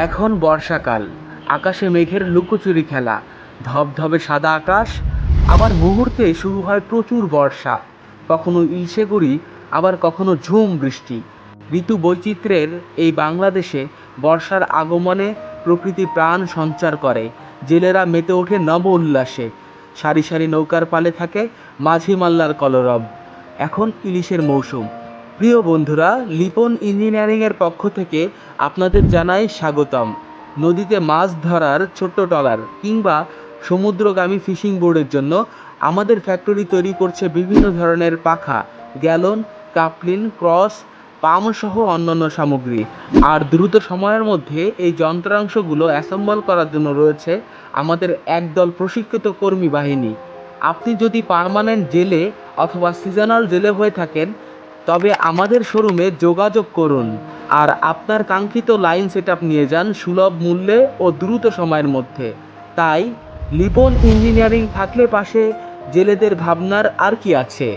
এখন বর্ষাকাল, আকাশে মেঘের লুকোচুরি খেলা, ধবধবে সাদা আকাশ, আবার মুহূর্তে শুরু হয় প্রচুর বর্ষা। কখনো ইলশে গুঁড়ি, আবার কখনো ঝুম বৃষ্টি। ঋতু বৈচিত্র্যের এই বাংলাদেশে বর্ষার আগমনে প্রকৃতি প্রাণ সঞ্চার করে। জেলেরা মেতে ওঠে নব উল্লাসে। সারি সারি নৌকার পালে থাকে মাঝি মাল্লার কলরব। এখন ইলিশের মৌসুম। প্রিয় বন্ধুরা, লিপন ইঞ্জিনিয়ারিংয়ের পক্ষ থেকে আপনাদের জানাই স্বাগতম। নদীতে মাছ ধরার ছোট্ট ট্রলার কিংবা সমুদ্রগামী ফিশিং বোর্ডের জন্য আমাদের ফ্যাক্টরি তৈরি করছে বিভিন্ন ধরনের পাখা, গ্যালন, কাপলিন, ক্রস, পাম সহ অন্যান্য সামগ্রী। আর দ্রুত সময়ের মধ্যে এই যন্ত্রাংশগুলো অ্যাসেম্বল করার জন্য রয়েছে আমাদের একদল প্রশিক্ষিত কর্মী বাহিনী। আপনি যদি পার্মানেন্ট জেলে অথবা সিজনাল জেলে হয়ে থাকেন, তবে আমাদের শোরুমে যোগাযোগ করুন আর আপনার কাঙ্ক্ষিত লাইন সেটআপ নিয়ে যান সুলভ মূল্যে ও দ্রুত সময়ের মধ্যে। তাই লিপন ইঞ্জিনিয়ারিং থাকলে পাশে, জেলেদের ভাবনার আর কি আছে।